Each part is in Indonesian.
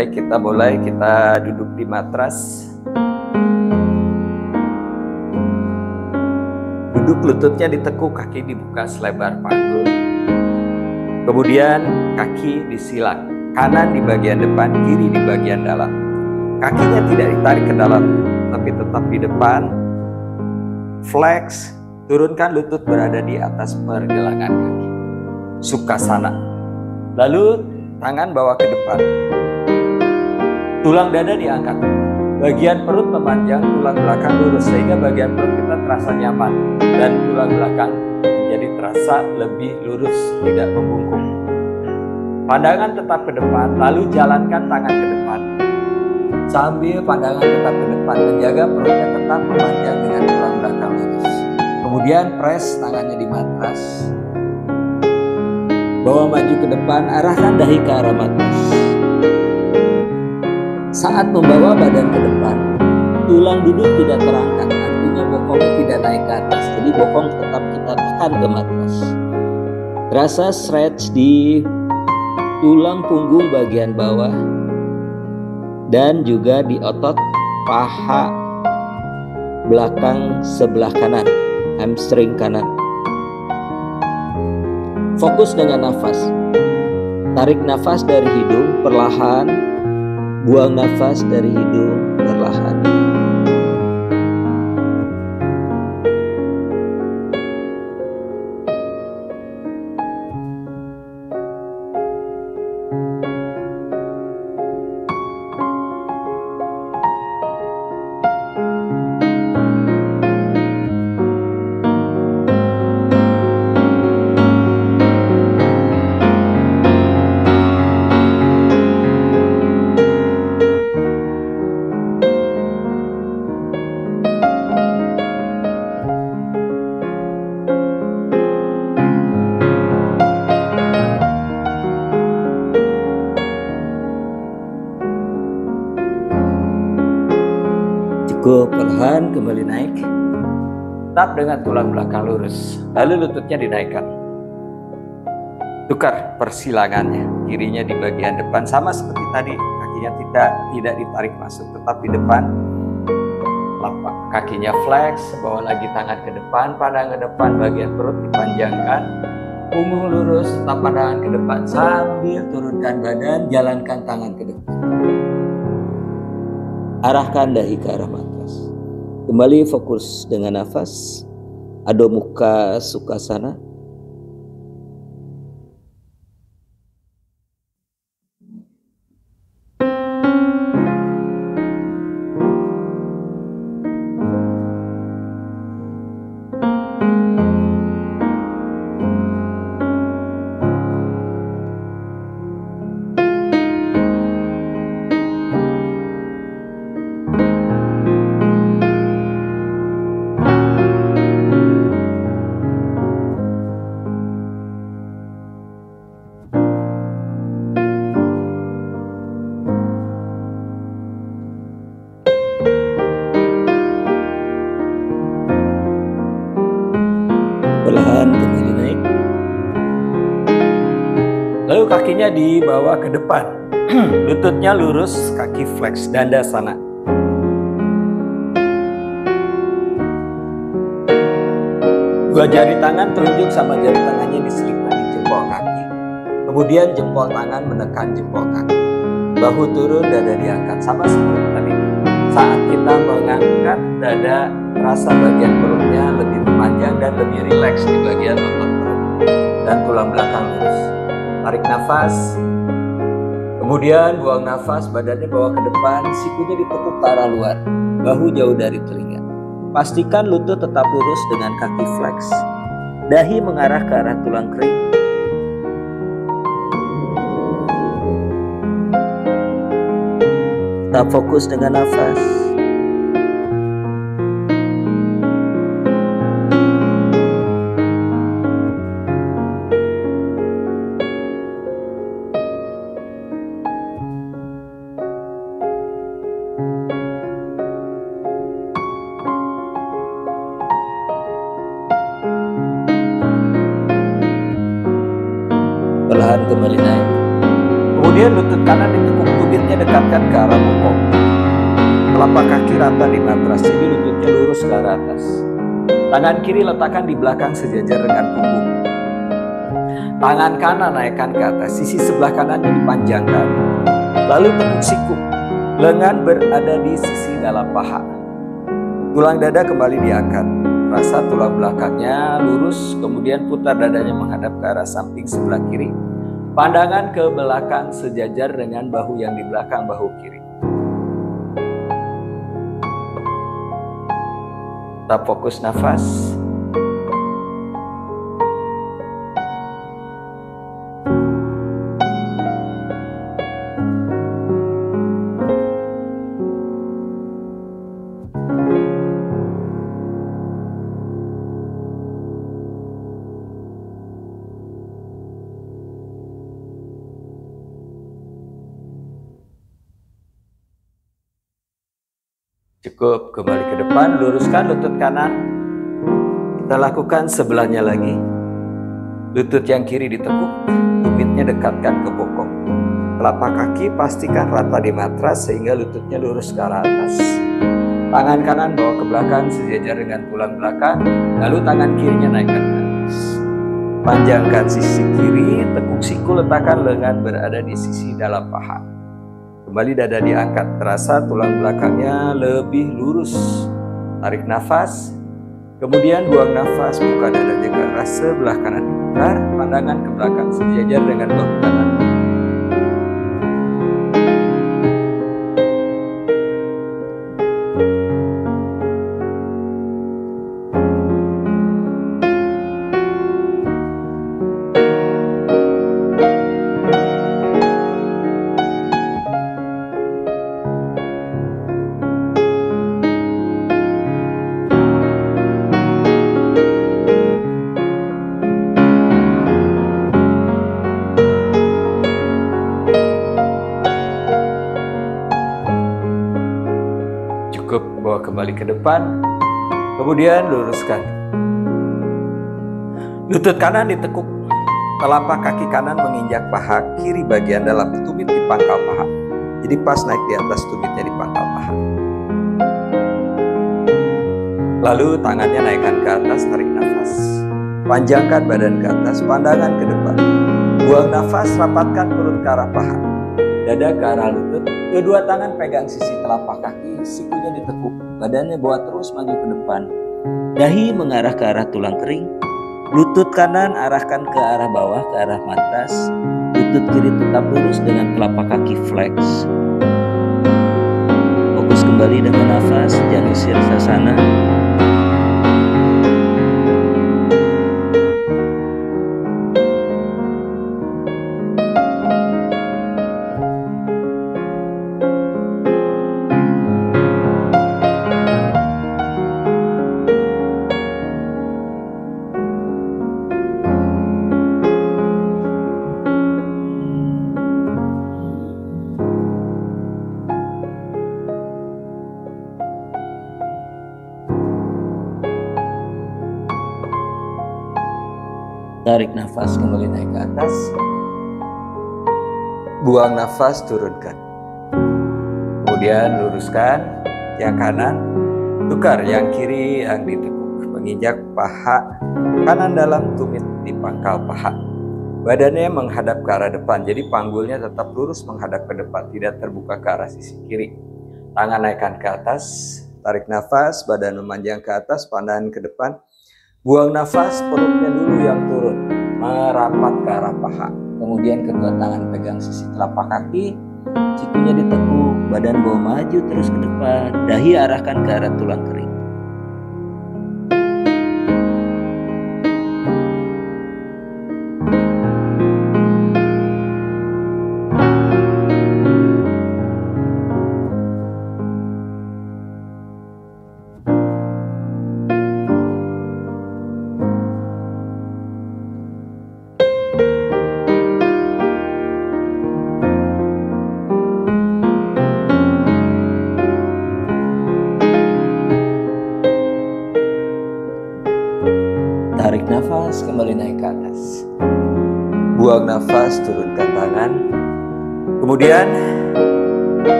Baik, kita mulai. Kita duduk di matras. Duduk, lututnya ditekuk, kaki dibuka selebar panggul. Kemudian kaki disilang, kanan di bagian depan, kiri di bagian dalam. Kakinya tidak ditarik ke dalam, tapi tetap di depan. Flex, turunkan lutut berada di atas pergelangan kaki. Sukhasana. Lalu tangan bawa ke depan. Tulang dada diangkat. Bagian perut memanjang, tulang belakang lurus sehingga bagian perut kita terasa nyaman dan tulang belakang menjadi terasa lebih lurus, tidak membungkuk. Pandangan tetap ke depan, lalu jalankan tangan ke depan. Sambil pandangan tetap ke depan, menjaga perutnya tetap memanjang dengan tulang belakang lurus. Kemudian press tangannya di matras. Bawa maju ke depan, arahkan dahi ke arah matras. Saat membawa badan ke depan, tulang duduk tidak terangkat, artinya bokongnya tidak naik ke atas. Jadi bokong tetap kita tekan ke matras. Rasa stretch di tulang punggung bagian bawah dan juga di otot paha belakang sebelah kanan, hamstring kanan. Fokus dengan nafas. Tarik nafas dari hidung perlahan, buang nafas dari hidung perlahan. Cukup, perlahan kembali naik. Tetap dengan tulang belakang lurus. Lalu lututnya dinaikkan. Tukar persilangannya. Kirinya di bagian depan sama seperti tadi. Kakinya tidak ditarik masuk, tetap di depan. Lapak kakinya flex, bawa lagi tangan ke depan, pandang ke depan, bagian perut dipanjangkan. Punggung lurus, tetap pandangan ke depan sambil turunkan badan, jalankan tangan ke depan. Arahkan dahi ke arah matras. Kembali fokus dengan nafas. Adho Mukha Sukhasana. Perlahan kembali naik. Lalu kakinya dibawa ke depan. Lututnya lurus, kaki flex, Dandasana. Dua jari tangan telunjuk sama jari tangannya diselipkan di jempol kaki. Kemudian jempol tangan menekan jempol kaki. Bahu turun, dada diangkat sama seperti tadi. Saat kita mengangkat dada, rasa bagian perutnya lebih memanjang dan lebih rileks di bagian otot perut dan tulang belakang lurus. Tarik nafas, kemudian buang nafas, badannya bawa ke depan, sikunya ditekuk ke arah luar, bahu jauh dari telinga. Pastikan lutut tetap lurus dengan kaki flex, dahi mengarah ke arah tulang kering. Tetap fokus dengan nafas. Perlahan kembali naik. Kemudian lutut kanan ditekuk, tumitnya dekatkan ke arah bokong. Telapak kaki rata di matras, jadi lututnya lurus ke arah atas. Tangan kiri letakkan di belakang sejajar dengan punggung. Tangan kanan naikkan ke atas, sisi sebelah kanannya dipanjangkan. Lalu tekuk siku, lengan berada di sisi dalam paha. Tulang dada kembali diangkat. Rasa tulang belakangnya lurus, kemudian putar dadanya menghadap ke arah samping sebelah kiri. Pandangan ke belakang sejajar dengan bahu yang di belakang bahu kiri. Tetap fokus nafas. Cukup, kembali ke depan, luruskan lutut kanan. Kita lakukan sebelahnya lagi. Lutut yang kiri ditekuk, tumitnya dekatkan ke bokong. Telapak kaki pastikan rata di matras sehingga lututnya lurus ke arah atas. Tangan kanan bawa ke belakang sejajar dengan tulang belakang, lalu tangan kirinya naikkan ke atas. Panjangkan sisi kiri, tekuk siku, letakkan lengan berada di sisi dalam paha. Kembali dada diangkat, terasa tulang belakangnya lebih lurus. Tarik nafas, kemudian buang nafas, buka dadanya ke arah sebelah kanan diputar, pandangan ke belakang sejajar dengan bahu kanan. Cukup, bawa kembali ke depan, kemudian luruskan. Lutut kanan ditekuk, telapak kaki kanan menginjak paha kiri bagian dalam, tumit di pangkal paha. Jadi pas naik di atas, tumitnya di pangkal paha. Lalu tangannya naikkan ke atas, tarik nafas. Panjangkan badan ke atas, pandangan ke depan. Buang nafas, rapatkan perut ke arah paha. Dada ke arah lutut, kedua tangan pegang sisi telapak kaki, sikunya ditekuk, badannya bawa terus maju ke depan. Dahi mengarah ke arah tulang kering, lutut kanan arahkan ke arah bawah, ke arah matras. Lutut kiri tetap lurus dengan telapak kaki flex. Fokus kembali dengan nafas, jangan usir sasana. Tarik nafas, kembali naik ke atas. Buang nafas, turunkan. Kemudian luruskan yang kanan, tukar yang kiri yang ditekuk, menginjak paha kanan dalam, tumit di pangkal paha. Badannya menghadap ke arah depan, jadi panggulnya tetap lurus menghadap ke depan, tidak terbuka ke arah sisi kiri. Tangan naikkan ke atas, tarik nafas, badan memanjang ke atas, pandangan ke depan. Buang nafas, perutnya dulu yang turun, merapat ke arah paha. Kemudian kedua tangan pegang sisi telapak kaki, sikunya ditekuk, badan bawa maju terus ke depan. Dahi arahkan ke arah tulang kering. Tarik nafas, kembali naik ke atas. Buang nafas, turunkan tangan. Kemudian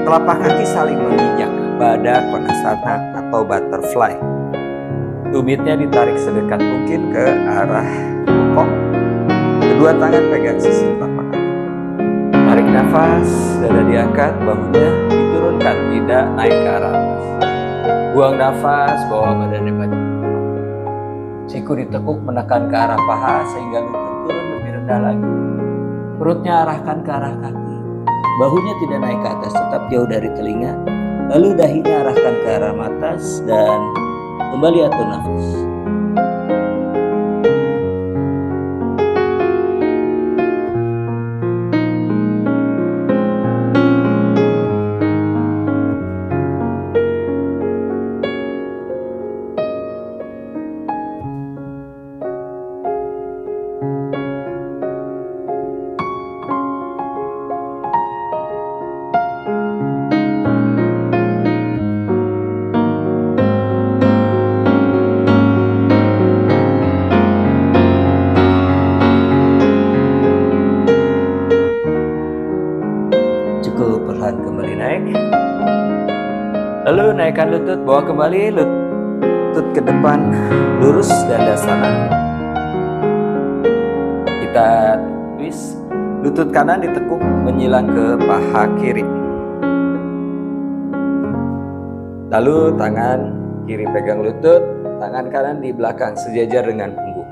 telapak kaki saling menginjak pada konasana atau butterfly. Tumitnya ditarik sedekat mungkin ke arah bokong. Kedua tangan pegang sisi telapak kaki. Tarik nafas, dada diangkat, bahunya diturunkan, tidak naik ke arah atas. Buang nafas, bawa badannya maju. Siku ditekuk menekan ke arah paha sehingga lutut turun lebih rendah lagi. Perutnya arahkan ke arah kaki. Bahunya tidak naik ke atas, tetap jauh dari telinga. Lalu dahinya arahkan ke arah mata dan kembali atur nafas. Perlahan kembali naik. Lalu naikkan lutut, bawa kembali lutut ke depan, lurus Dandasana. Kita twist, lutut kanan ditekuk menyilang ke paha kiri. Lalu tangan kiri pegang lutut, tangan kanan di belakang sejajar dengan punggung.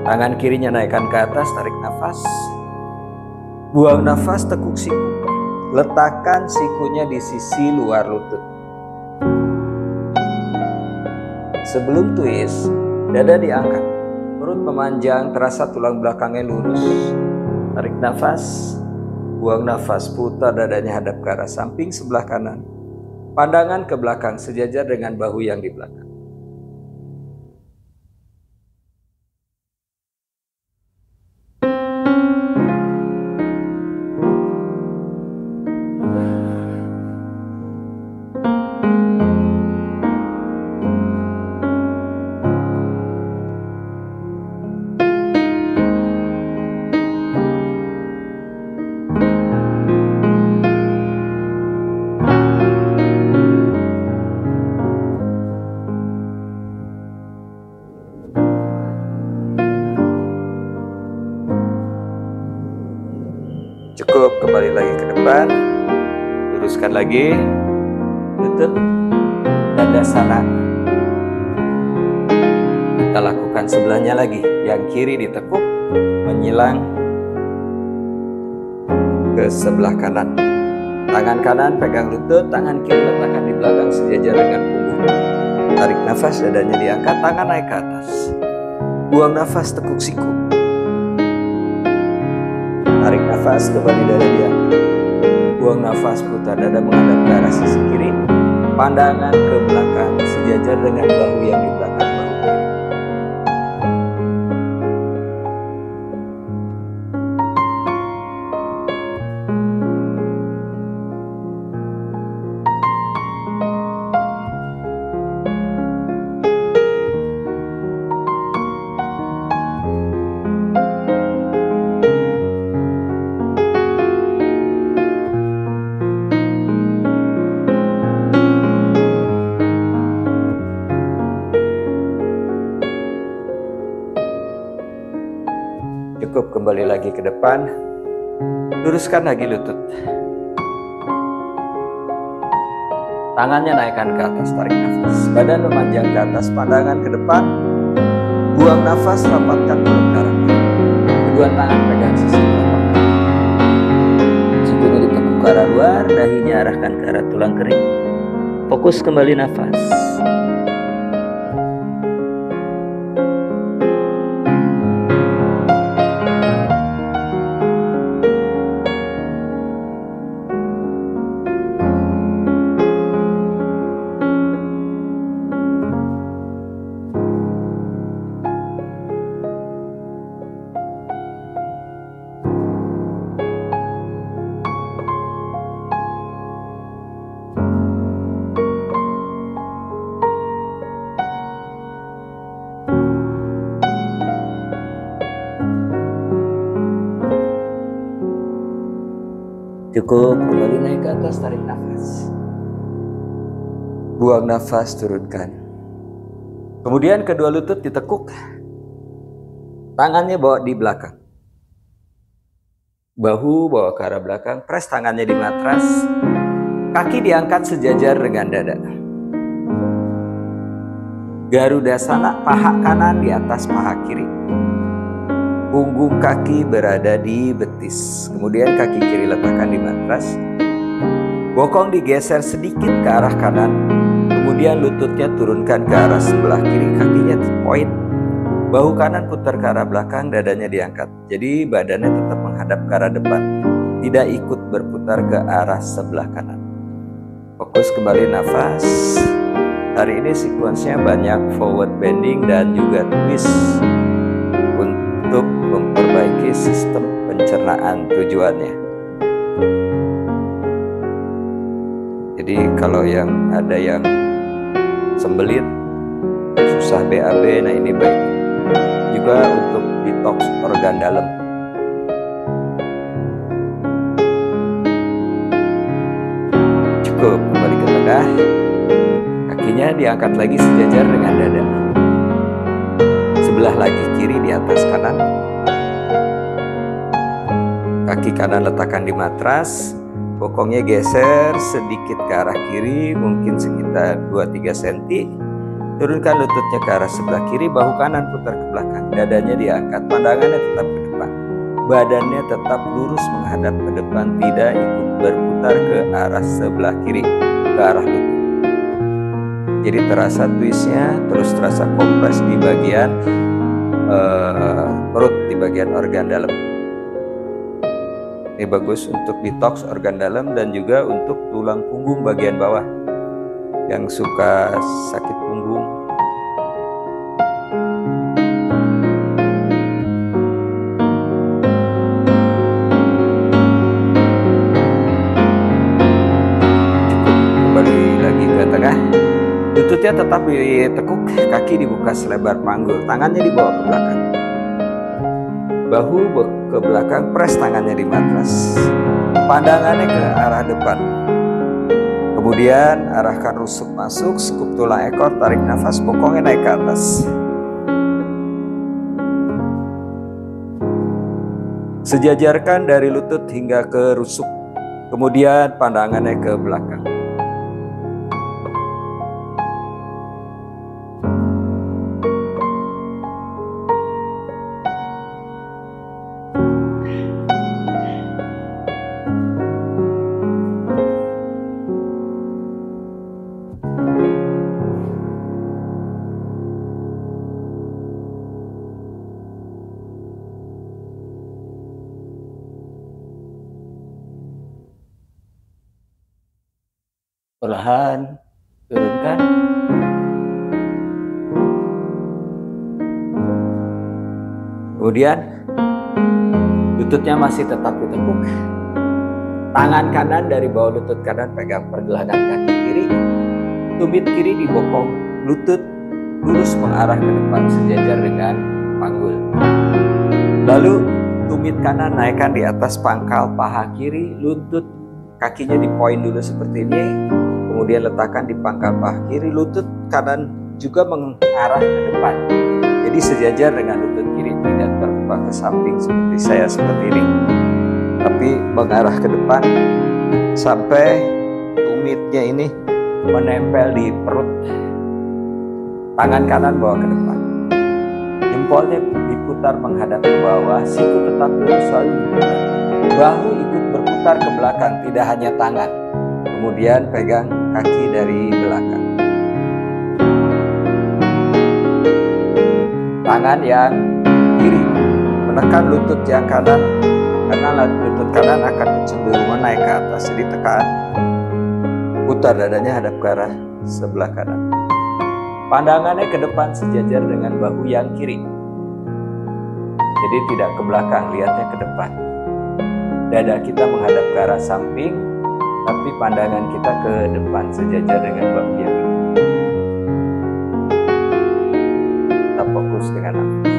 Tangan kirinya naikkan ke atas, tarik nafas. Buang nafas, tekuk siku. Letakkan sikunya di sisi luar lutut. Sebelum twist, dada diangkat. Perut memanjang, terasa tulang belakangnya lurus. Tarik nafas. Buang nafas, putar dadanya hadap ke arah samping sebelah kanan. Pandangan ke belakang sejajar dengan bahu yang di belakang. Cukup, kembali lagi ke depan. Luruskan lagi lutut, Dandasana. Kita lakukan sebelahnya lagi. Yang kiri ditekuk menyilang ke sebelah kanan. Tangan kanan pegang lutut, tangan kiri letakkan di belakang sejajar dengan punggung. Tarik nafas, dadanya diangkat, tangan naik ke atas. Buang nafas, tekuk siku. Tarik nafas, kembali dada diangkat. Buang nafas, putar dada menghadap ke arah sisi kiri. Pandangan ke belakang sejajar dengan bahu yang di belakang bahu kiri. Cukup, kembali lagi ke depan. Luruskan lagi lutut. Tangannya naikkan ke atas, tarik nafas. Badan memanjang ke atas, pandangan ke depan. Buang nafas, rapatkan perut ke arah bawah. Kedua tangan pegang sisi telapak kaki. Sikunya ditekuk ke arah luar, dahinya arahkan ke arah tulang kering. Fokus kembali nafas. Cukup, kembali naik ke atas, tarik nafas. Buang nafas, turunkan. Kemudian kedua lutut ditekuk. Tangannya bawa di belakang. Bahu bawa ke arah belakang, press tangannya di matras. Kaki diangkat sejajar dengan dada. Garudasana, paha kanan di atas paha kiri. Punggung kaki berada di betis. Kemudian kaki kiri letakkan di matras. Bokong digeser sedikit ke arah kanan. Kemudian lututnya turunkan ke arah sebelah kiri. Kakinya point. Bahu kanan putar ke arah belakang, dadanya diangkat. Jadi badannya tetap menghadap ke arah depan. Tidak ikut berputar ke arah sebelah kanan. Fokus kembali nafas. Hari ini sekuensnya banyak forward bending dan juga twist. Untuk memperbaiki sistem pencernaan tujuannya. Jadi kalau ada yang sembelit, susah BAB, nah ini baik. Juga untuk detox organ dalam. Cukup, kembali ke tengah. Kakinya diangkat lagi sejajar dengan dada. Sebelah lagi kiri di atas kanan. Kaki kanan letakkan di matras. Bokongnya geser sedikit ke arah kiri, mungkin sekitar 2-3 cm. Turunkan lututnya ke arah sebelah kiri, bahu kanan putar ke belakang. Dadanya diangkat, pandangannya tetap ke depan. Badannya tetap lurus menghadap ke depan, tidak ikut berputar ke arah sebelah kiri, ke arah lutut. Jadi terasa twistnya, terus terasa kompres di bagian perut, di bagian organ dalam. Ini bagus untuk detox organ dalam dan juga untuk tulang punggung bagian bawah yang suka sakit punggung. Kembali lagi ke tengah. Lututnya tetap ditekuk, kaki dibuka selebar panggul, tangannya dibawa ke belakang. Bahu ke belakang, press tangannya di matras. Pandangannya ke arah depan. Kemudian arahkan rusuk masuk, skup tulang ekor, tarik nafas, bokongnya naik ke atas. Sejajarkan dari lutut hingga ke rusuk. Kemudian pandangannya ke belakang. Perlahan turunkan. Kemudian lututnya masih tetap ditekuk. Tangan kanan dari bawah lutut kanan pegang pergelangan kaki kiri. Tumit kiri di bokong, lutut lurus mengarah ke depan sejajar dengan panggul. Lalu tumit kanan naikkan di atas pangkal paha kiri, lutut kakinya di poin dulu seperti ini. Kemudian letakkan di pangkal paha kiri, lutut kanan juga mengarah ke depan. Jadi sejajar dengan lutut kiri, tidak terbuka ke samping seperti saya seperti ini. Tapi mengarah ke depan sampai tumitnya ini menempel di perut. Tangan kanan bawa ke depan. Jempolnya diputar menghadap ke bawah, siku tetap lurus selalu diputar. Bahu ikut berputar ke belakang, tidak hanya tangan. Kemudian pegang kaki dari belakang. Tangan yang kiri menekan lutut yang kanan, karena lutut kanan akan cenderung naik ke atas. Jadi tekan, putar dadanya hadap ke arah sebelah kanan. Pandangannya ke depan sejajar dengan bahu yang kiri. Jadi tidak ke belakang, lihatnya ke depan. Dada kita menghadap ke arah samping, tapi pandangan kita ke depan sejajar dengan bahu yang kiri. Kita fokus dengan nafas.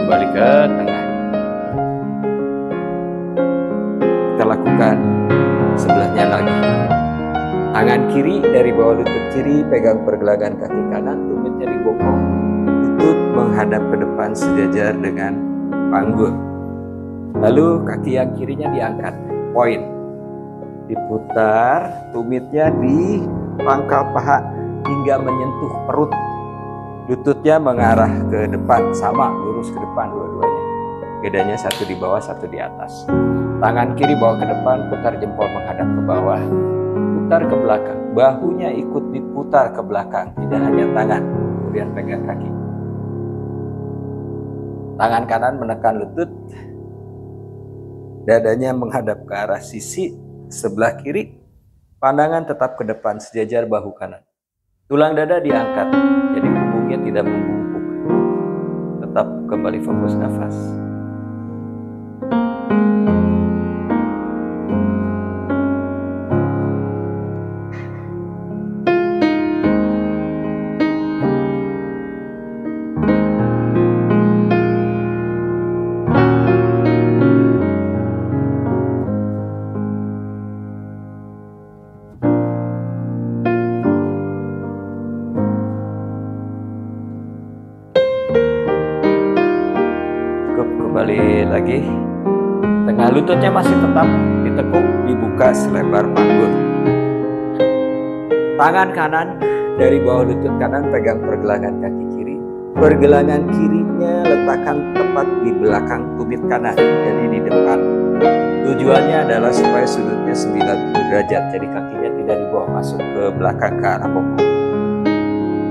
kembali ke tengah. Kita lakukan sebelahnya lagi. Tangan kiri dari bawah lutut kiri pegang pergelangan kaki kanan, tumitnya dibokong, lutut menghadap ke depan sejajar dengan panggul. Lalu kaki yang kirinya diangkat, point, diputar, tumitnya di pangkal paha hingga menyentuh perut. Lututnya mengarah ke depan, sama, lurus ke depan dua-duanya. Bedanya satu di bawah, satu di atas. Tangan kiri bawa ke depan, putar jempol menghadap ke bawah, putar ke belakang. Bahunya ikut diputar ke belakang, tidak hanya tangan. Kemudian pegang kaki. Tangan kanan menekan lutut, dadanya menghadap ke arah sisi sebelah kiri, pandangan tetap ke depan sejajar bahu kanan. Tulang dada diangkat, jadi punggungnya tidak membungkuk. Tetap kembali fokus nafas. Kembali lagi, tengah lututnya masih tetap ditekuk, dibuka selebar panggul. Tangan kanan dari bawah lutut kanan pegang pergelangan kaki kiri. Pergelangan kirinya letakkan tepat di belakang tumit kanan, jadi di depan. Tujuannya adalah supaya sudutnya 90 derajat, jadi kakinya tidak dibawa masuk ke belakang ke arah bokong.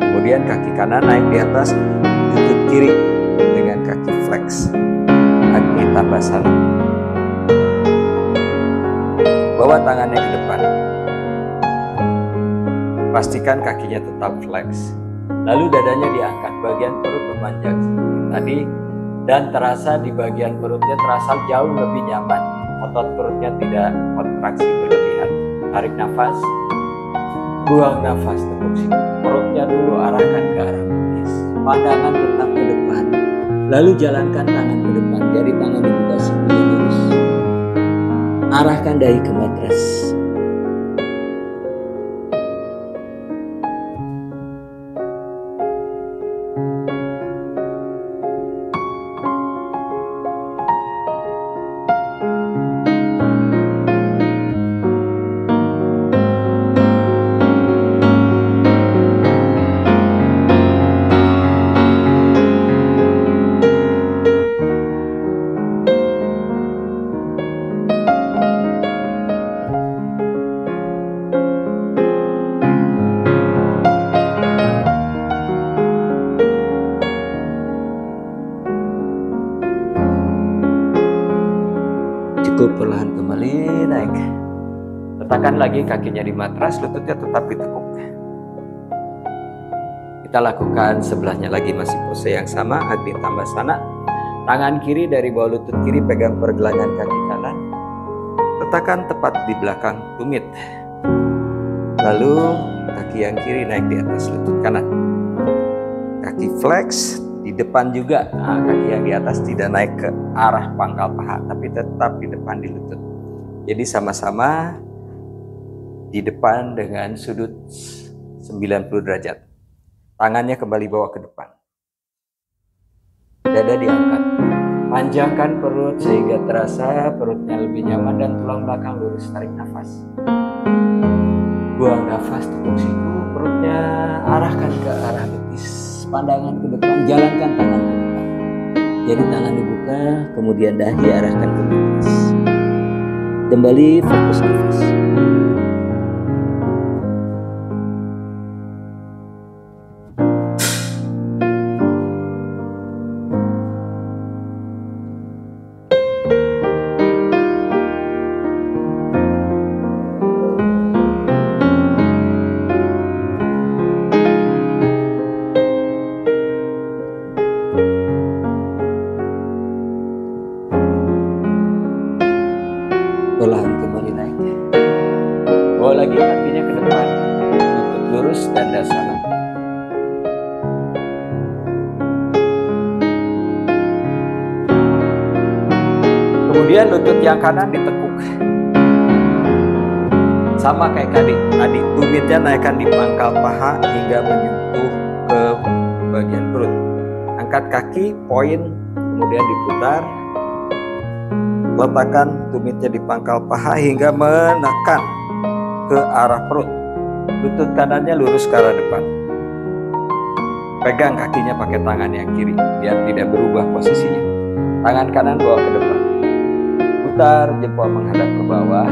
Kemudian kaki kanan naik di atas lutut kiri dengan kaki flex. Agni Tambasana. Bawa tangannya ke depan. Pastikan kakinya tetap flex. Lalu dadanya diangkat, bagian perut memanjang seperti tadi, dan terasa di bagian perutnya terasa jauh lebih nyaman. Otot perutnya tidak kontraksi berlebihan. Tarik nafas, buang nafas, tepuk siku. Perutnya dulu arahkan ke arah betis. Pandangan tetap ke depan. Lalu jalankan tangan ke depan, jari tangan dibuka sikunya lurus. Arahkan dahi ke matras. Cukup, perlahan kembali naik. Letakkan lagi kakinya di matras, lututnya tetap ditekuk. Kita lakukan sebelahnya lagi, masih pose yang sama, Agni Tambasana. Tangan kiri dari bawah lutut kiri pegang pergelangan kaki kanan. Letakkan tepat di belakang tumit. Lalu kaki yang kiri naik di atas lutut kanan. Kaki flex. Di depan juga, nah, kaki yang di atas tidak naik ke arah pangkal paha, tapi tetap di depan di lutut. Jadi sama-sama di depan dengan sudut 90 derajat. Tangannya kembali bawa ke depan. Dada diangkat. Panjangkan perut sehingga terasa perutnya lebih nyaman dan tulang belakang lurus. Tarik nafas. Buang nafas, tepuk siku, perutnya arahkan ke arah betis. Pandangan ke depan, jalankan tangan ke depan. Jadi tangan dibuka, kemudian dahi arahkan ke atas. Kembali fokus nafas. Perlahan kembali naik. Kemudian lutut yang kanan ditekuk. Sama kayak tadi, tumitnya naikkan di pangkal paha hingga menyentuh ke bagian perut. Angkat kaki, poin, kemudian diputar. Letakkan tumitnya di pangkal paha hingga menekan ke arah perut. Lutut kanannya lurus ke arah depan. Pegang kakinya pakai tangan yang kiri biar tidak berubah posisinya. Tangan kanan bawa ke depan. Putar jempol menghadap ke bawah.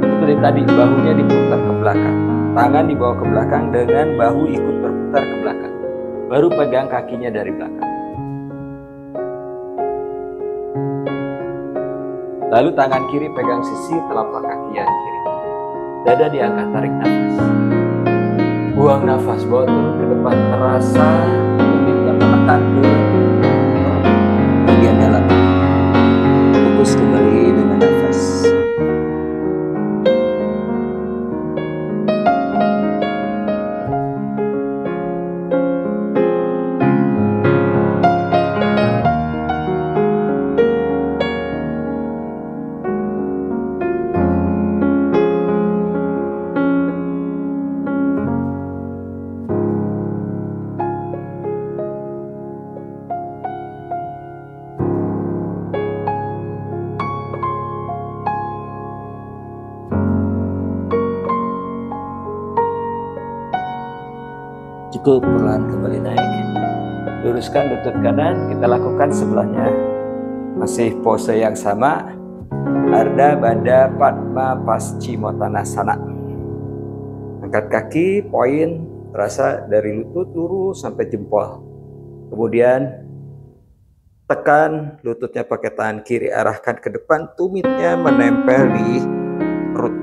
Seperti tadi, bahunya diputar ke belakang. Tangan dibawa ke belakang dengan bahu ikut berputar ke belakang. Baru pegang kakinya dari belakang. Lalu tangan kiri pegang sisi telapak kaki yang kiri. Dada diangkat, tarik nafas. Buang nafas, bawa turun ke depan. Terasa tumit yang menekan ke bagian dalam. Fokus kembali dengan nafas. Cukup, perlahan kembali naik. Luruskan lutut kanan, kita lakukan sebelahnya. Masih pose yang sama. Ardha Bandha Padma Paschimottanasana. Angkat kaki, poin, terasa dari lutut lurus sampai jempol. Kemudian tekan lututnya pakai tangan kiri, arahkan ke depan, tumitnya menempel di perut.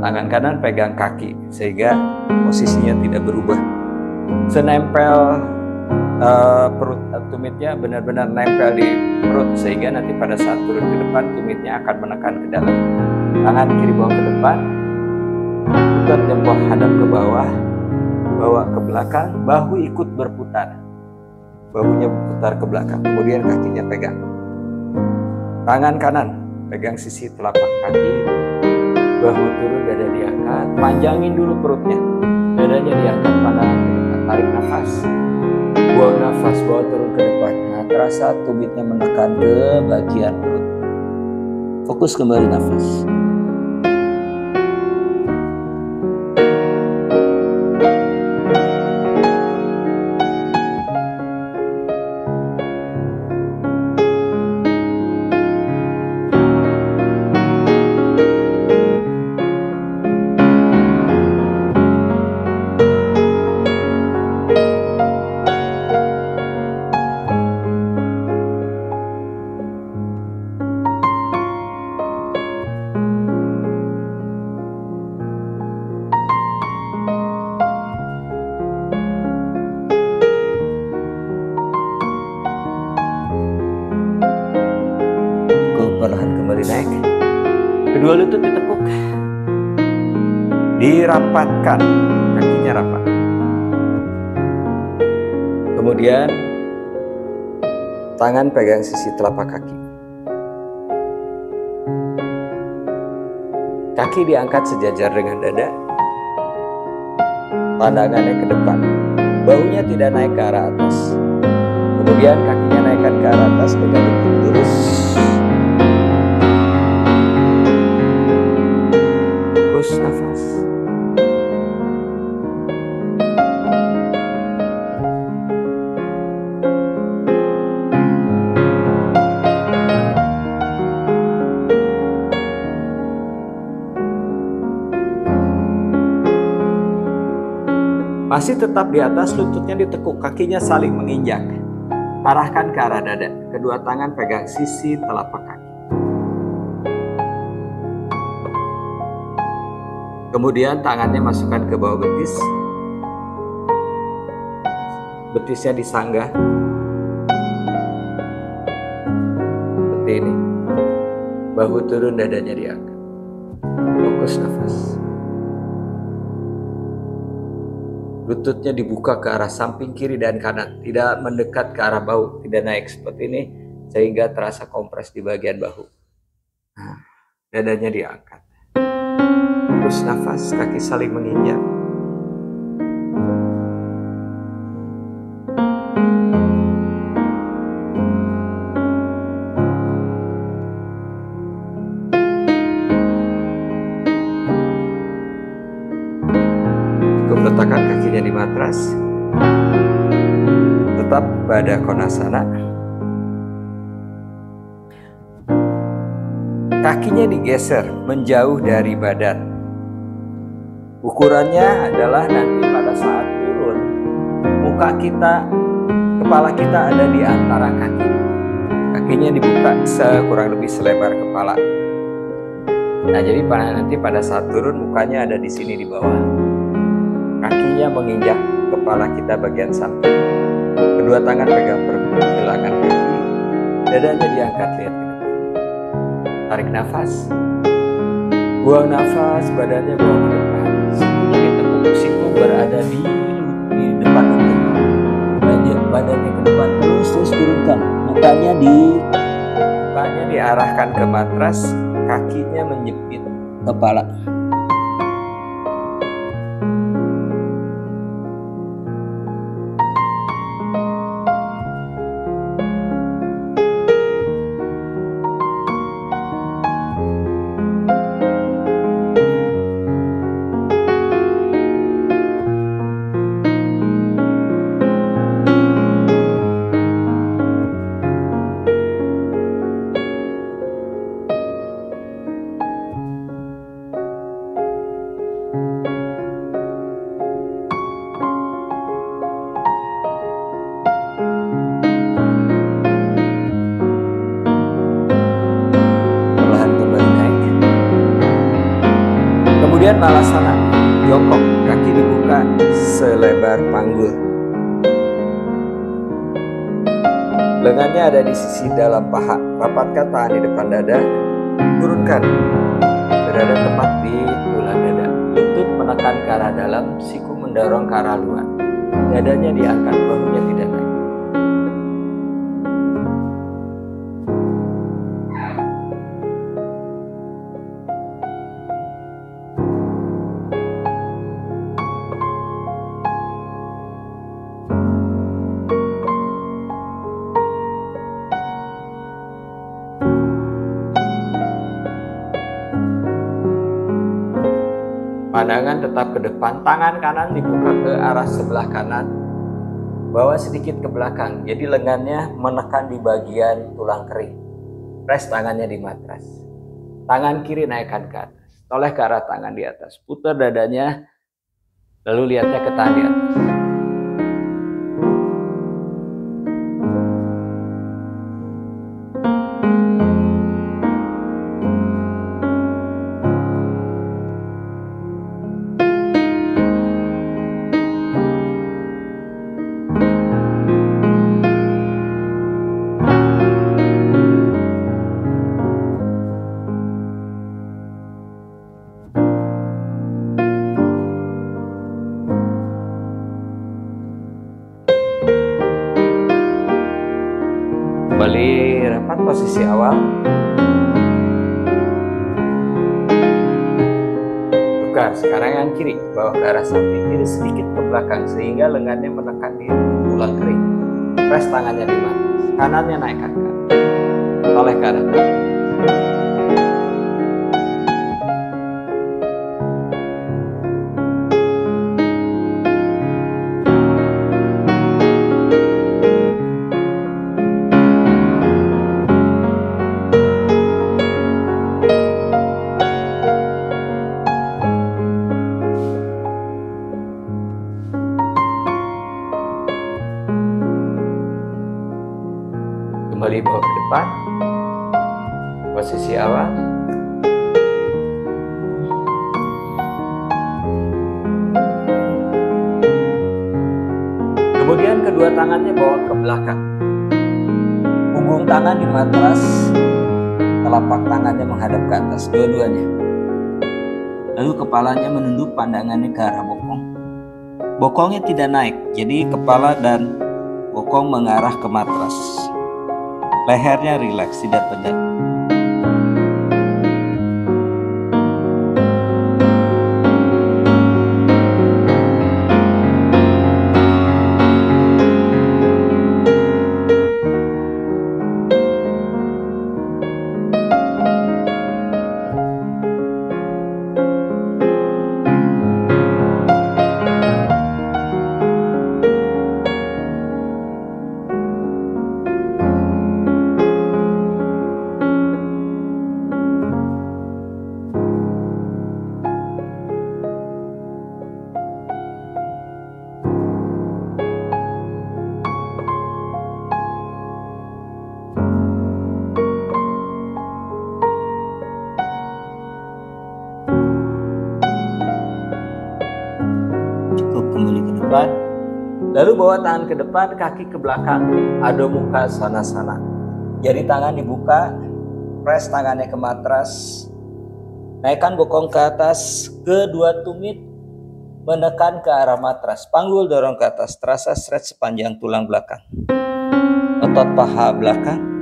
Tangan kanan pegang kaki sehingga posisinya tidak berubah. Senempel perut tumitnya benar-benar nempel di perut sehingga nanti pada saat turun ke depan tumitnya akan menekan ke dalam. Tangan kiri bawa ke depan, putar jempol hadap ke bawah, bawa ke belakang, bahu ikut berputar. Bahunya berputar ke belakang, kemudian kakinya pegang. Tangan kanan pegang sisi telapak kaki. Bahu turun, dada diangkat, panjangin dulu perutnya, dadanya diangkat, pandangan ke depan, tarik nafas, buang nafas, bawa turun ke depan. Nah, terasa tumitnya menekan ke bagian perut. Fokus kembali nafas. Perlahan kembali naik. Kedua lutut ditekuk, dirapatkan, kakinya rapat. Kemudian tangan pegang sisi telapak kaki. Kaki diangkat sejajar dengan dada. Pandangannya ke depan. Bahunya tidak naik ke arah atas. Kemudian kakinya naikkan ke arah atas, pegang lutut lurus. Nafas. Masih tetap di atas, lututnya ditekuk, kakinya saling menginjak. Arahkan ke arah dada, kedua tangan pegang sisi telapak kaki. Kemudian tangannya masukkan ke bawah betis. Betisnya disanggah. Seperti ini. Bahu turun, dadanya diangkat. Fokus nafas. Lututnya dibuka ke arah samping kiri dan kanan. Tidak mendekat ke arah bahu. Tidak naik seperti ini. sehingga terasa kompres di bagian bahu. Nah, dadanya diangkat. Terus nafas, kaki saling menginjak. Letakkan kakinya di matras, tetap pada konasana. Kakinya digeser menjauh dari badan. Ukurannya adalah nanti pada saat turun, kepala kita ada di antara kaki. Kakinya dibuka kurang lebih selebar kepala. Nah, jadi nanti pada saat turun mukanya ada di sini di bawah. Kakinya menginjak kepala kita bagian samping. Kedua tangan pegang pergelangan kaki. Dadanya diangkat, lihat ke depan. Tarik nafas. Buang nafas, badannya bawa ke depan. Sikunya ditekuk, siku berada di depan lutut. Badannya ke depan, terus turunkan. Mukanya diarahkan ke matras, kakinya menjepit kepala. Kemudian malasana, jongkok, kaki dibuka selebar panggul. Lengannya ada di sisi dalam paha, rapatkan tangan di depan dada, turunkan, berada tepat di tulang dada. Lutut menekan ke arah dalam, siku mendorong ke arah luar. Dadanya diangkat, bahunya tidak naik. Pandangan tetap ke depan, tangan kanan dibuka ke arah sebelah kanan, bawa sedikit ke belakang, jadi lengannya menekan di bagian tulang kering. Press tangannya di matras. Tangan kiri naikkan ke atas, toleh ke arah tangan di atas, putar dadanya, lalu lihatnya ke tangan di atas. Kembali rapat posisi awal. Tukar, sekarang yang kiri, bawa ke arah samping, kiri sedikit ke belakang sehingga lengannya menekan di tulang kering. Press tangannya di matras, kanannya naikkan ke atas, toleh ke arah tangan. Kembali bawa ke depan, posisi awal. Kemudian kedua tangannya bawa ke belakang. Punggung tangan di matras, telapak tangannya menghadap ke atas, dua-duanya. Lalu kepalanya menunduk, pandangannya ke arah bokong. Bokongnya tidak naik, jadi kepala dan bokong mengarah ke matras. Lehernya rileks, tidak tegang. Kembali ke depan, lalu bawa tangan ke depan, kaki ke belakang, adho mukha svanasana. Jari tangan dibuka, press tangannya ke matras, naikkan bokong ke atas, kedua tumit menekan ke arah matras, panggul dorong ke atas, terasa stretch sepanjang tulang belakang, otot paha belakang.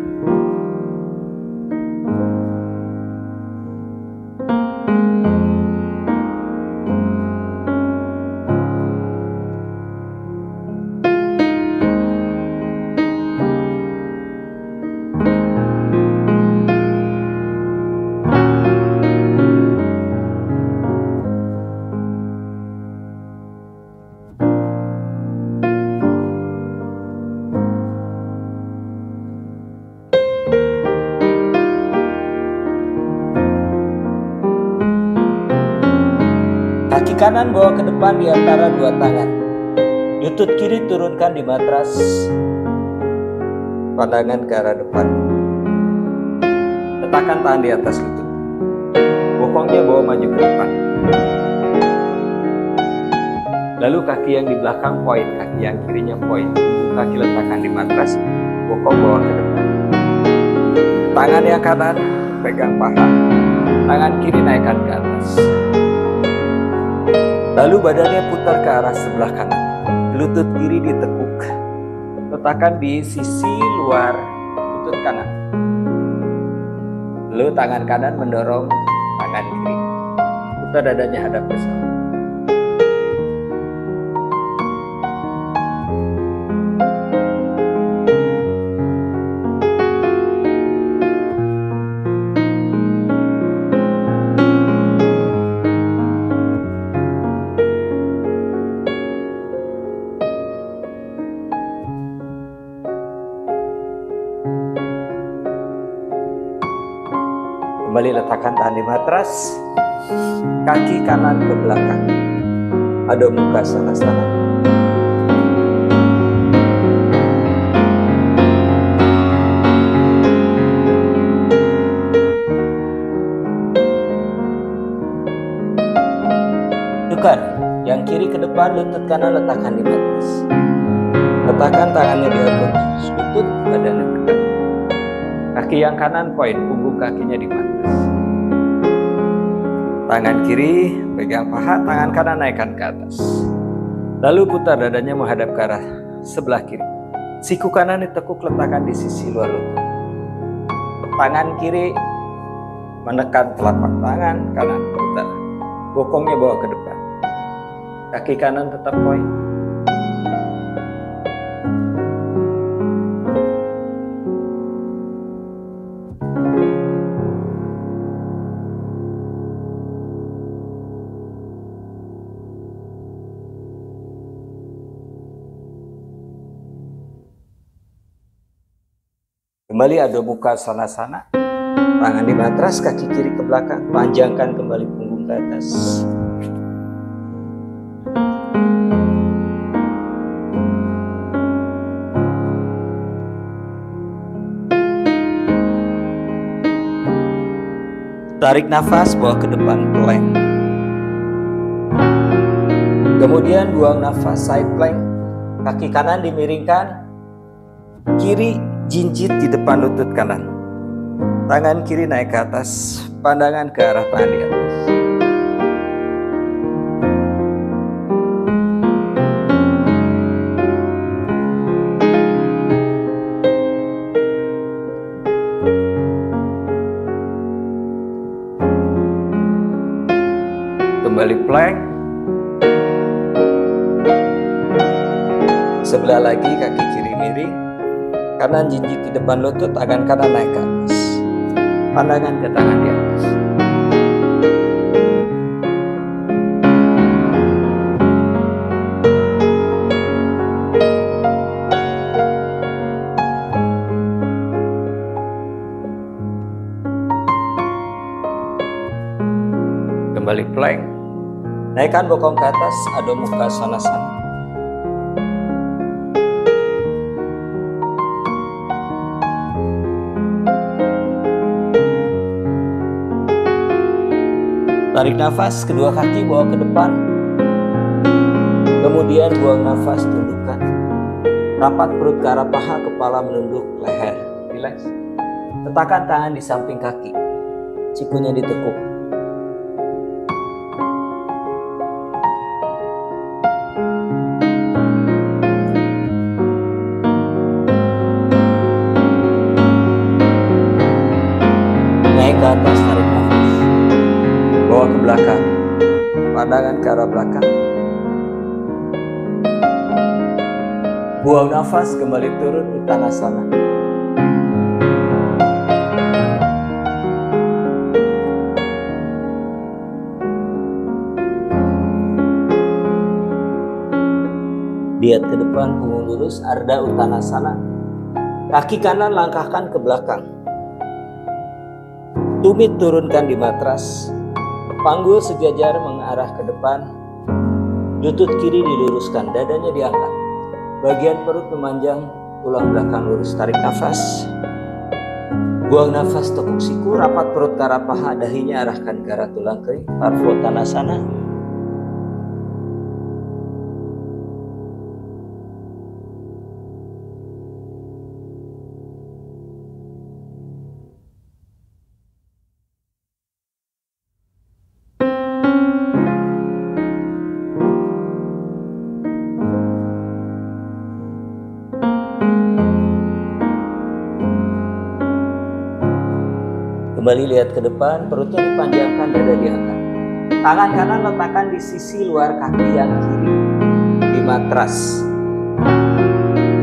Kaki kanan bawa ke depan di antara dua tangan. Lutut kiri turunkan di matras. Pandangan ke arah depan. Letakkan tangan di atas lutut. Bokongnya bawa maju ke depan. Lalu kaki yang di belakang point, kaki yang kirinya point. Punggung kaki letakkan di matras. Bokong bawa ke depan. Tangan yang kanan pegang paha. Tangan kiri naikkan ke atas. Lalu badannya putar ke arah sebelah kanan. Lutut kiri ditekuk. Letakkan di sisi luar lutut kanan. Lalu tangan kanan mendorong tangan kiri. Putar dadanya hadap ke samping. Kembali letakkan tangan di matras, kaki kanan ke belakang, adho mukha svanasana. Tukar, yang kiri ke depan, lutut kanan letakkan di matras. Letakkan tangannya di atas lutut, badannya tegak. Kaki yang kanan point, punggung kakinya di matras. Tangan kiri pegang paha, tangan kanan naikkan ke atas. Lalu putar dadanya menghadap ke arah sebelah kiri. Siku kanan ditekuk, letakkan di sisi luar lutut. Tangan kiri menekan telapak tangan kanan, putar. Bokongnya bawa ke depan. Kaki kanan tetap point. Kembali adho mukha svanasana. Tangan di matras, kaki kiri ke belakang. Panjangkan kembali punggung ke atas. Tarik nafas, bawa ke depan, plank. Kemudian buang nafas, side plank. Kaki kanan dimiringkan. Kiri jinjit di depan lutut kanan. Tangan kiri naik ke atas, pandangan ke arah tangan di atas. Kembali plank. Sebelah lagi kaki kiri miring. Kanan jinjit di depan lutut, tangan kanan naik ke atas. Pandangan ke tangan di atas. Kembali plank. Naikkan bokong ke atas, Adho Mukha Svanasana. Tarik nafas, kedua kaki bawa ke depan. Kemudian buang nafas, tundukkan. Rapat perut ke arah paha, kepala menunduk leher. Relax. Letakkan tangan di samping kaki. Sikunya ditekuk. Naik ke atas, tarik nafas. Bawa ke belakang, pandangan ke arah belakang. Buang nafas, kembali turun, Uttanasana. Lihat ke depan, punggung lurus, Ardha Uttanasana. Kaki kanan langkahkan ke belakang. Tumit turunkan di matras. Panggul sejajar mengarah ke depan. Lutut kiri diluruskan, dadanya diangkat. Bagian perut memanjang, tulang belakang lurus. Tarik nafas. Buang nafas, tekuk siku, rapat perut ke arah paha, dahinya arahkan ke arah tulang kering. Parvottanasana. Kembali lihat ke depan, perutnya dipanjangkan, dada diangkat. Tangan kanan letakkan di sisi luar kaki yang kiri di matras.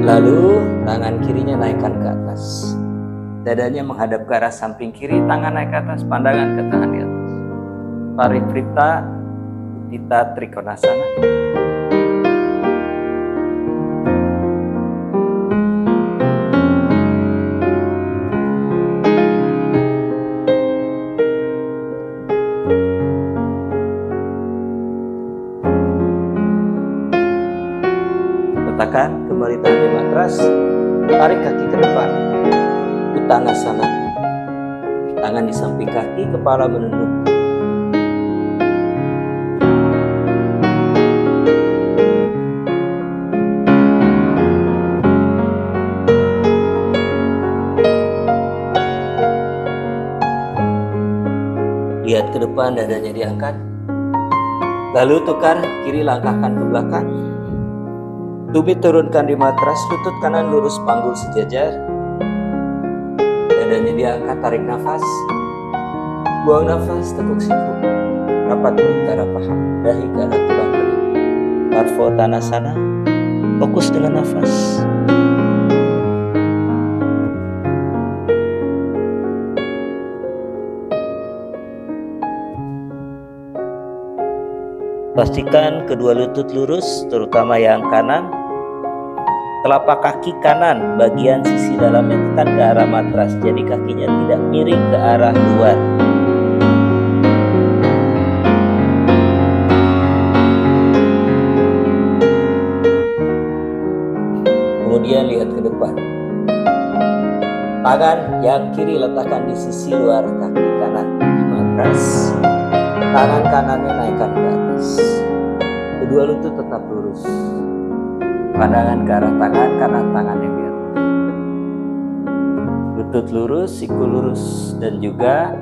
Lalu tangan kirinya naikkan ke atas. Dadanya menghadap ke arah samping kiri, tangan naik ke atas, pandangan ke tangan di atas. Parivrita Utthita Trikonasana. Letakkan kembali tangan di matras, tarik kaki ke depan, Uttanasana. Tangan di samping kaki, kepala menunduk. Lihat ke depan, dadanya diangkat. Lalu tukar, kiri langkahkan ke belakang. Tumit turunkan di matras, lutut kanan lurus, panggul sejajar. Dadanya diangkat, tarik nafas. Buang nafas, tekuk siku. Rapat perut ke arah paha, dahi ke arah tulang kering. Parvottanasana. Fokus dengan nafas. Pastikan kedua lutut lurus, terutama yang kanan. Telapak kaki kanan, bagian sisi dalamnya tekan ke arah matras, jadi kakinya tidak miring ke arah luar. Kemudian lihat ke depan. Tangan yang kiri letakkan di sisi luar kaki kanan di matras. Tangan kanannya naikkan ke atas. Kedua lutut tetap lurus. Pandangan ke arah tangan kanan, tangannya di atas. Lutut lurus, siku lurus, dan juga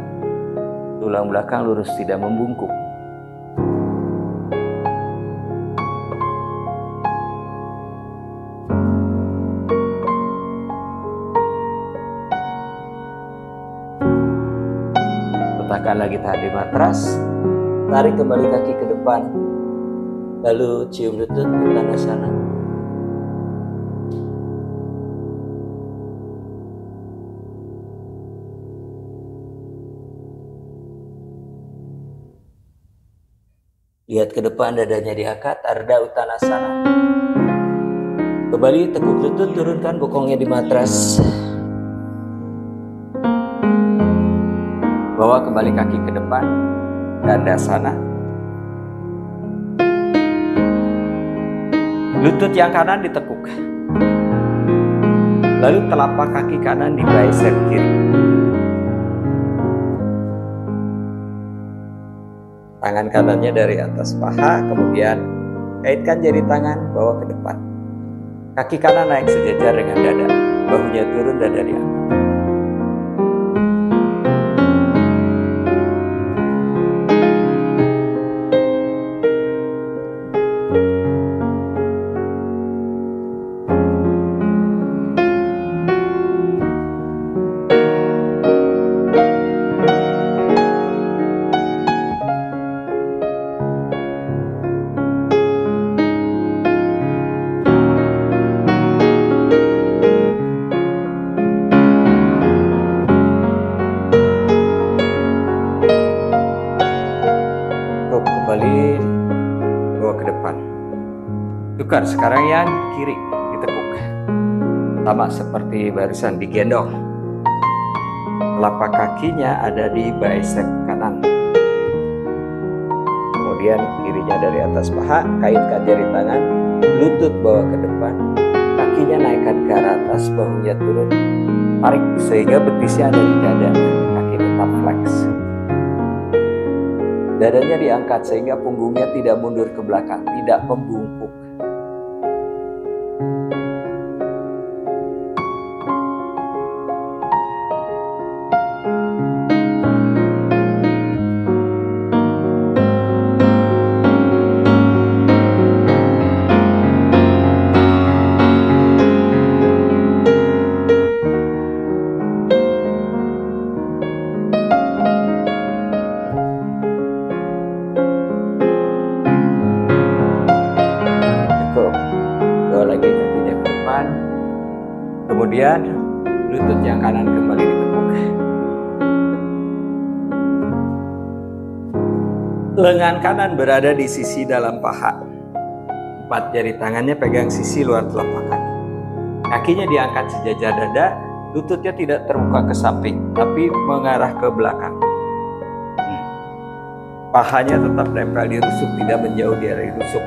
tulang belakang lurus, tidak membungkuk. Letakkan lagi tahan di matras. Tarik kembali kaki ke depan. depan, lalu cium lutut Uttanasana. Lihat ke depan, dadanya diangkat, Ardha Uttanasana. Kembali tekuk lutut, turunkan bokongnya di matras. Bawa kembali kaki ke depan, Dandasana. Lutut yang kanan ditekuk. Lalu telapak kaki kanan di bicep kiri. Tangan kanannya dari atas paha, kemudian kaitkan jari tangan, bawa ke depan. Kaki kanan naik sejajar dengan dada, bahunya turun, dada diangkat. Kembali bawa ke depan. Tukar, sekarang yang kiri ditekuk. Sama seperti barusan, digendong. Telapak kakinya ada di bicep kanan. Kemudian kirinya dari atas paha, kaitkan jari tangan, lutut bawa ke depan. Kakinya naikkan ke arah atas, bahunya turun. Tarik sehingga betisnya ada di dada. Kaki tetap flex. Dadanya diangkat sehingga punggungnya tidak mundur ke belakang, tidak membungkuk. Kemudian lutut yang kanan kembali ditekuk. Lengan kanan berada di sisi dalam paha. 4 jari tangannya pegang sisi luar telapak kaki. Kakinya diangkat sejajar dada, lututnya tidak terbuka ke samping, tapi mengarah ke belakang. Pahanya tetap nempel di rusuk, tidak menjauh dari rusuk.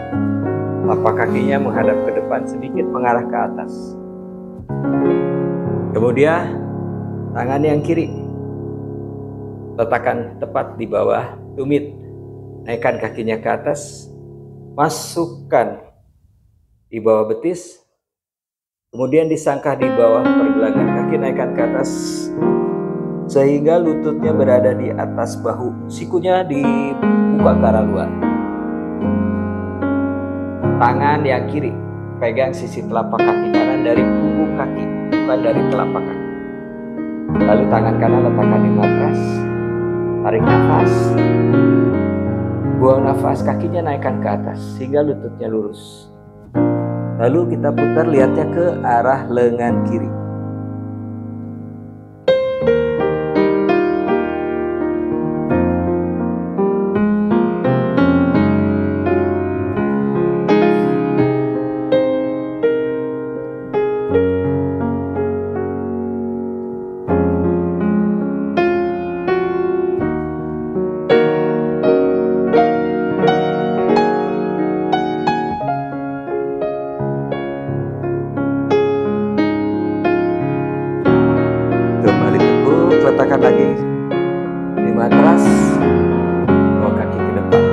Telapak kakinya menghadap ke depan, sedikit mengarah ke atas. Kemudian tangan yang kiri letakkan tepat di bawah tumit. Naikkan kakinya ke atas, masukkan di bawah betis, kemudian disangkah di bawah pergelangan kaki, naikkan ke atas sehingga lututnya berada di atas bahu, sikunya dibuka ke arah luar. Tangan yang kiri pegang sisi telapak kaki kanan dari punggung kaki, bukan dari telapak kaki. Lalu tangan kanan letakkan di matras. Tarik nafas. Buang nafas, kakinya naikkan ke atas sehingga lututnya lurus. Lalu kita putar, lihatnya ke arah lengan kiri. Letakkan lagi di matras, bawa kaki ke depan,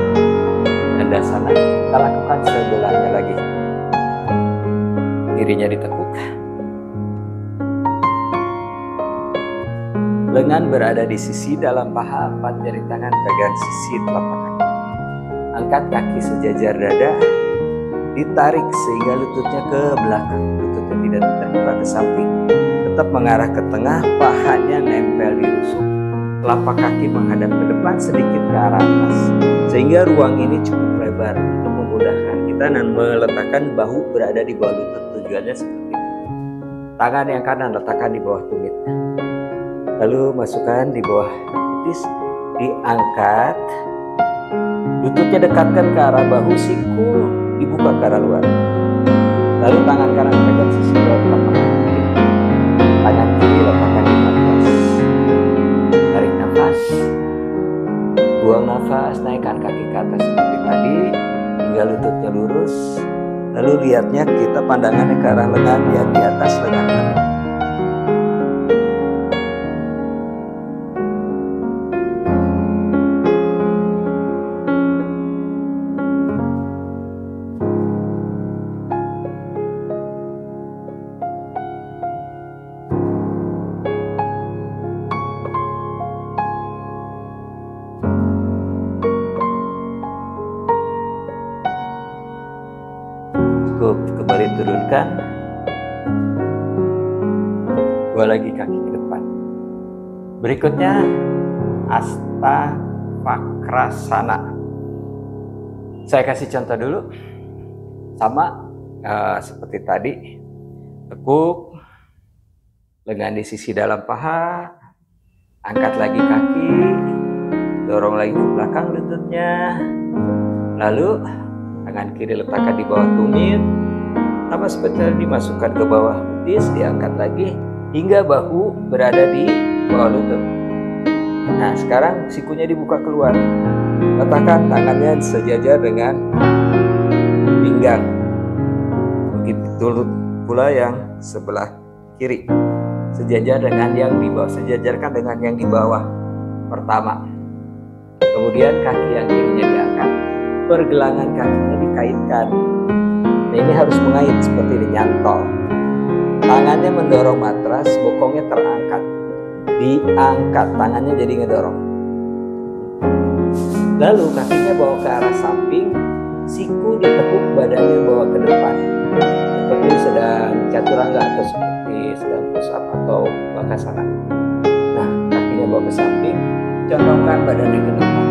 Dandasana. Kita lakukan sebelahnya lagi. Kirinya ditekuk, lengan berada di sisi dalam paha, 4 jari tangan pegang sisi telapak kaki. Angkat kaki sejajar dada, ditarik sehingga lututnya ke belakang, lututnya tidak terbuka ke samping, tetap mengarah ke tengah, pahanya nempel di rusuk, telapak kaki menghadap ke depan, sedikit ke arah atas. Sehingga ruang ini cukup lebar untuk memudahkan kita dan meletakkan bahu berada di bawah lutut. Tujuannya seperti itu. Tangan yang kanan letakkan di bawah tumit. Lalu masukkan di bawah betis, diangkat. Lututnya dekatkan ke arah bahu, siku dibuka ke arah luar. Lalu tangan kanan pegang sisi bawah telapak kaki. Tangan kiri letakkan di matras. Tarik nafas. Buang nafas, naikkan kaki ke atas seperti tadi hingga lututnya lurus. Lalu lihatnya kita pandangannya ke arah lengan yang di atas lengan kanan. Kembali turunkan. Dua lagi kaki ke depan. Berikutnya Astavakrasana. Saya kasih contoh dulu. Sama seperti tadi. Tekuk, lengan di sisi dalam paha, angkat lagi kaki, dorong lagi ke belakang lututnya. Lalu tangan kiri letakkan di bawah tumit, sama seperti tadi dimasukkan ke bawah betis, diangkat lagi hingga bahu berada di bawah lutut. Nah, sekarang sikunya dibuka keluar. Letakkan tangannya sejajar dengan pinggang. Begitu pula yang sebelah kiri. Sejajar dengan yang di bawah, sejajarkan dengan yang di bawah pertama. Kemudian kaki yang kirinya diangkat. Pergelangan kakinya dikaitkan. Nah, ini harus mengait seperti ini, nyantol. Tangannya mendorong matras, bokongnya terangkat. Diangkat, tangannya jadi ngedorong. Lalu kakinya bawa ke arah samping, siku ditekuk, badannya bawa ke depan. Seperti sedang chaturanga atau seperti sedang push up atau bakasana. Nah, kakinya bawa ke samping, condongkan badannya ke depan.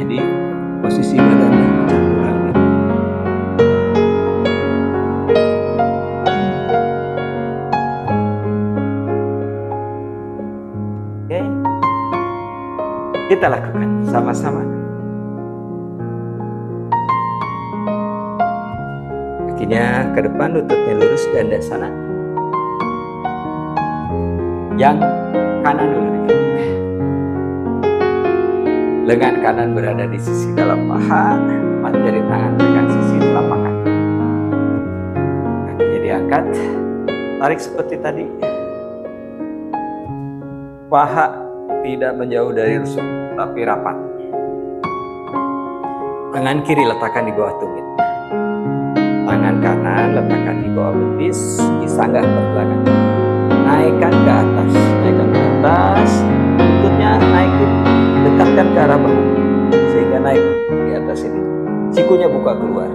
Jadi posisi badannya chaturanga. Oke, kita lakukan sama-sama. Kakinya ke depan, lututnya lurus dan dasana. Yang kanan dulu ditekuk. Lengan kanan berada di sisi dalam paha, empat jari tangan pegang sisi telapak kaki. Kakinya diangkat, tarik seperti tadi. Paha tidak menjauh dari rusuk, tapi rapat. Tangan kiri letakkan di bawah tumit. Tangan kanan letakkan di bawah betis, disanggah ke belakang. Naikkan ke atas, lututnya naik, dekatkan ke arah bahu sehingga naik di atas ini. Sikunya buka keluar.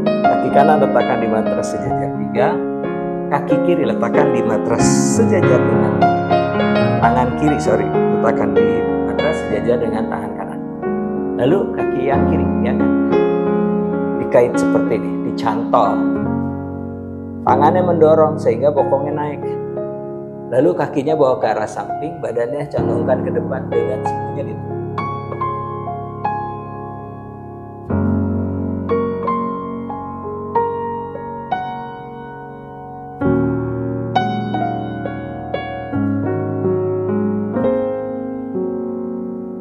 Kaki kanan letakkan di matras sejajar pinggang, kaki kiri letakkan di matras sejajar dengan tangan kiri, letakkan di matras sejajar dengan tangan kanan. Lalu kaki yang kiri diangkat, dikait seperti ini, dicantol. Tangannya mendorong sehingga bokongnya naik. Lalu kakinya bawa ke arah samping, badannya condongkan ke depan dengan sikunya ditutup.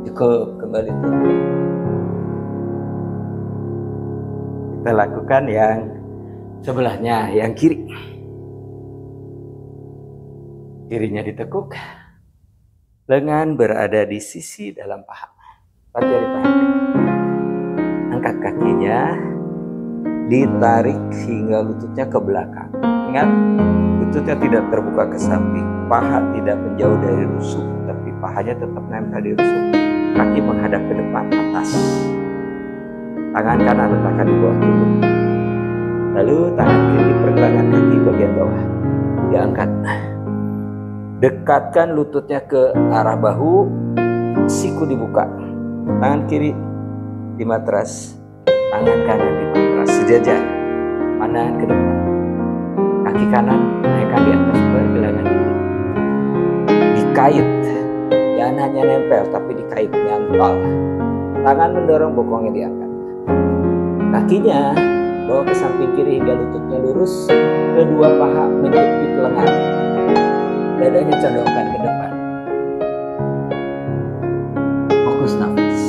Cukup, kembali turun. Kita lakukan yang sebelahnya, yang kiri. Kirinya ditekuk, lengan berada di sisi dalam paha. Empat jari tangan. Angkat kakinya, ditarik hingga lututnya ke belakang. Ingat, lututnya tidak terbuka ke samping, paha tidak menjauh dari rusuk, tapi pahanya tetap nempel di rusuk. Kaki menghadap ke depan, atas. Tangan kanan letakkan di bawah tubuh. Lalu tangan kiri pergelangan kaki bagian bawah. Diangkat. Dekatkan lututnya ke arah bahu, siku dibuka. tangan kiri di matras, tangan kanan di matras, sejajar, pandangan ke depan. Kaki kanan naikkan di atas pergelangan kiri. Dikait, jangan hanya nempel tapi dikait, nyantol. Tangan mendorong bokongnya diangkat. Kakinya bawa ke samping kiri hingga lututnya lurus, kedua paha menjepit lengan. Dadanya condongkan ke depan. Fokus nafas.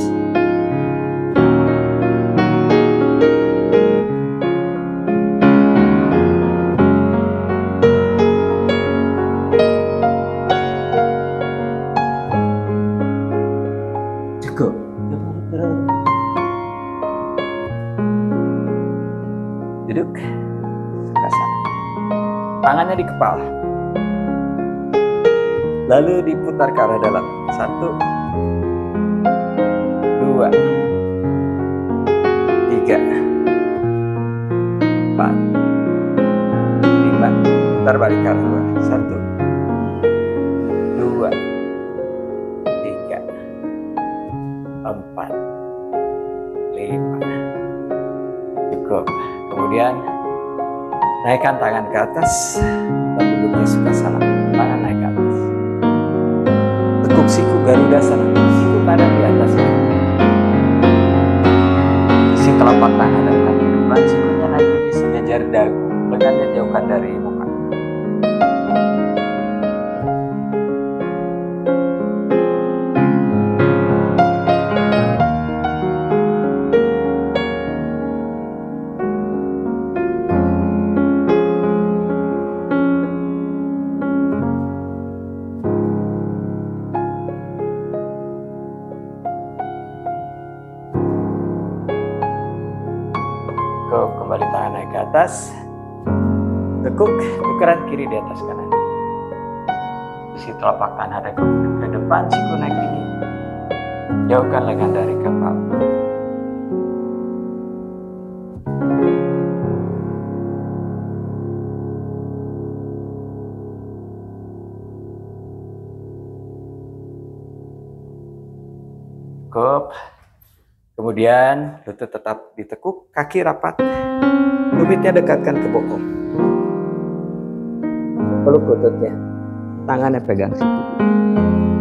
Cukup. Duduk. Suasana. Tangannya di kepala. Lalu diputar ke arah dalam. 1, 2, 3, 4, 5. Putar balik ke arah luar. 1, 2, 3, 4, 5. Cukup. Kemudian naikkan tangan ke atas dan duduknya Sukhasana. Tangan naik ke atas. Tekuk siku Garudasana. Siku kanan di atas kaki. Isi telapak tangan dan kaki depan. Sikunya naik di sejajar dagu. Lengannya jauhkan dari muka. Kembali tangan naik ke atas. Tekuk tukeran kiri di atas kanan. Isi telapak tangan ada ke depan, siku naik tinggi. Jauhkan lengan dari kepala. Cukup. Kemudian lutut tetap ditekuk, kaki rapat, tumitnya dekatkan ke bokong. Peluk lututnya, tangannya pegang siku.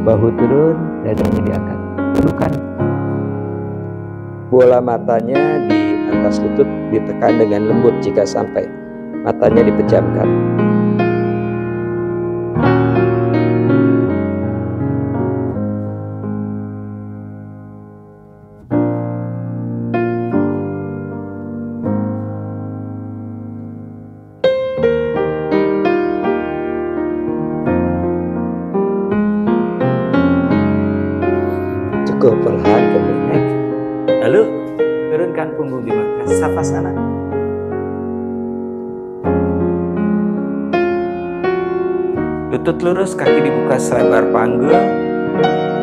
Bahu turun, dadanya diangkat. Teduhkan. Bola matanya di atas lutut ditekan dengan lembut jika sampai. Matanya dipejamkan. Cukup, perlahan kembali naik. Lalu turunkan punggung di matras Savasana. Lutut lurus, kaki dibuka selebar panggul.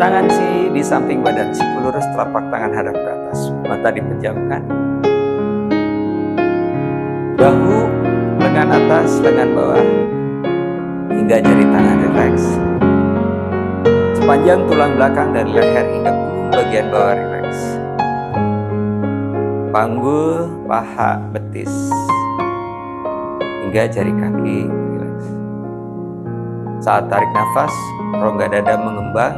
Tangan di samping badan, siku lurus, telapak tangan hadap ke atas. Mata dipejamkan. Bahu, lengan atas, lengan bawah, hingga jari tangan rileks. Sepanjang tulang belakang dari leher hingga punggung bagian bawah rileks. Panggul, paha, betis, hingga jari kaki rileks. Saat tarik nafas, rongga dada mengembang.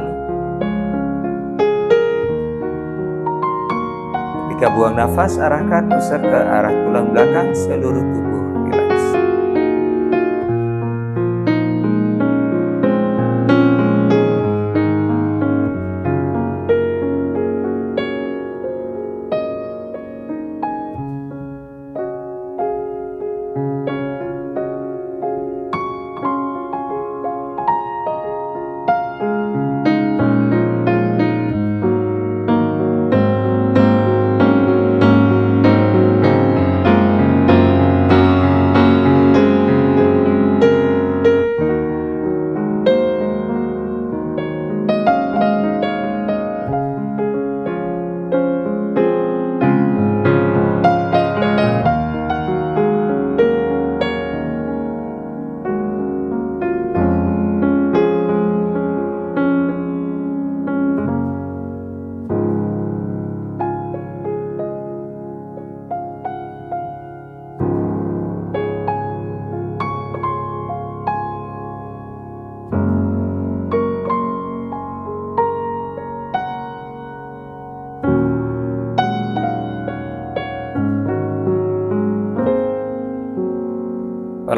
Ketika buang nafas, arahkan pusat ke arah tulang belakang, seluruh tubuh rileks.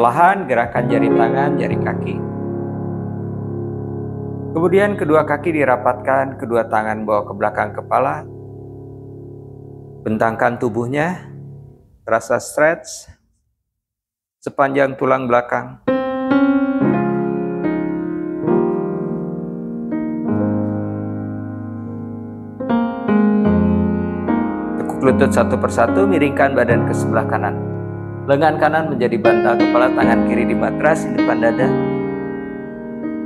Perlahan gerakan jari tangan, jari kaki. Kemudian kedua kaki dirapatkan, kedua tangan bawa ke belakang kepala. Bentangkan tubuhnya, terasa stretch sepanjang tulang belakang. Tekuk lutut satu persatu, miringkan badan ke sebelah kanan. Lengan kanan menjadi bantal kepala, tangan kiri di matras di depan dada.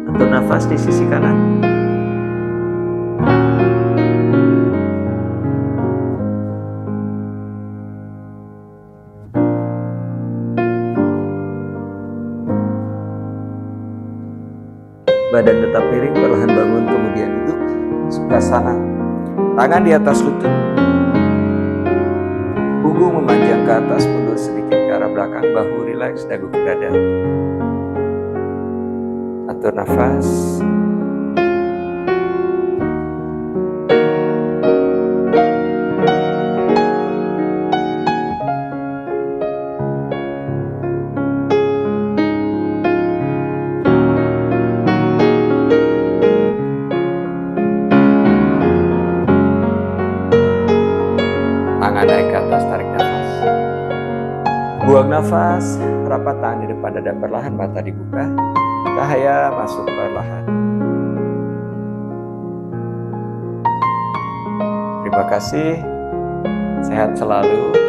Atur nafas di sisi kanan. Badan tetap miring, perlahan bangun, kemudian duduk. Sukhasana. Tangan di atas lutut. Punggung memanjang ke atas, mundur sedikit ke arah belakang, bahu rileks, dagu ke dada. Atur nafas. Tangan naik ke atas, tarik nafas. Buang nafas, rapat tangan di depan dada, perlahan mata dibuka. Cahaya masuk perlahan. Terima kasih. Sehat selalu.